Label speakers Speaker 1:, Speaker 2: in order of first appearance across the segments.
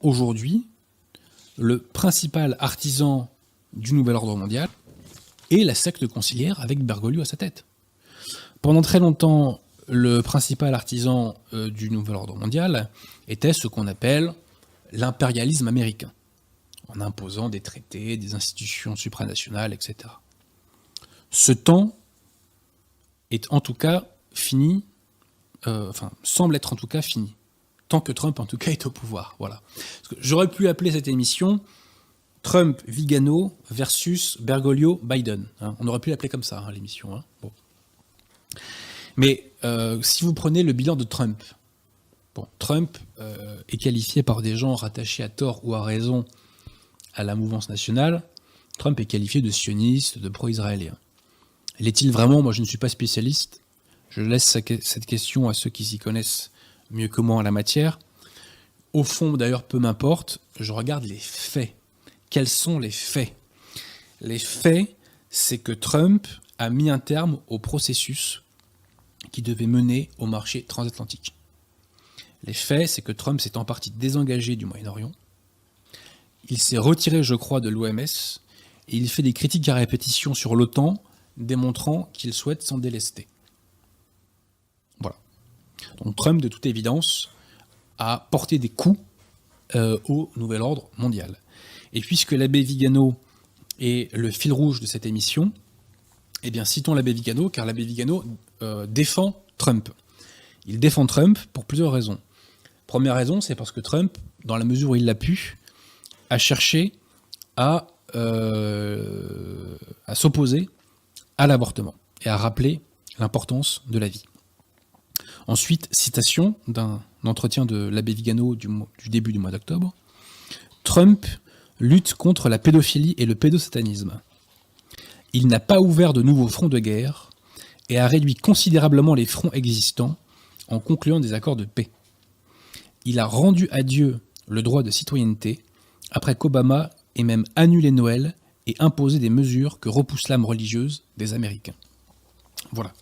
Speaker 1: aujourd'hui, le principal artisan du nouvel ordre mondial est la secte conciliaire avec Bergoglio à sa tête. Pendant très longtemps, le principal artisan du nouvel ordre mondial était ce qu'on appelle l'impérialisme américain, en imposant des traités, des institutions supranationales, etc. Ce temps est en tout cas fini, semble être en tout cas fini, tant que Trump en tout cas est au pouvoir. Voilà. J'aurais pu appeler cette émission Trump, Vigano versus Bergoglio, Biden. On aurait pu l'appeler comme ça, l'émission. Bon. Mais si vous prenez le bilan de Trump, Trump est qualifié par des gens rattachés à tort ou à raison à la mouvance nationale. Trump est qualifié de sioniste, de pro-israélien. L'est-il vraiment? Moi, je ne suis pas spécialiste. Je laisse cette question à ceux qui s'y connaissent mieux que moi en la matière. Au fond, d'ailleurs, peu m'importe, je regarde les faits. Quels sont les faits? Les faits, c'est que Trump a mis un terme au processus qui devait mener au marché transatlantique. Les faits, c'est que Trump s'est en partie désengagé du Moyen-Orient. Il s'est retiré, je crois, de l'OMS, et il fait des critiques à répétition sur l'OTAN, démontrant qu'il souhaite s'en délester. Voilà. Donc Trump, de toute évidence, a porté des coups au nouvel ordre mondial. Et puisque l'abbé Vigano est le fil rouge de cette émission, eh bien citons l'abbé Vigano, car l'abbé Vigano défend Trump. Il défend Trump pour plusieurs raisons. Première raison, c'est parce que Trump, dans la mesure où il l'a pu, a cherché à s'opposer à l'avortement et à rappeler l'importance de la vie. Ensuite, citation d'un entretien de l'abbé Vigano du début du mois d'octobre. Trump lutte contre la pédophilie et le pédosatanisme. Il n'a pas ouvert de nouveaux fronts de guerre et a réduit considérablement les fronts existants en concluant des accords de paix. Il a rendu à Dieu le droit de citoyenneté après qu'Obama ait même annulé Noël et imposé des mesures que repousse l'âme religieuse des Américains. Voilà.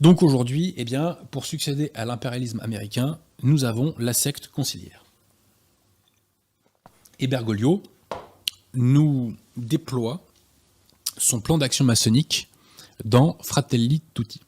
Speaker 1: Donc aujourd'hui, eh bien, pour succéder à l'impérialisme américain, nous avons la secte conciliaire. Et Bergoglio nous déploie son plan d'action maçonnique dans Fratelli Tutti.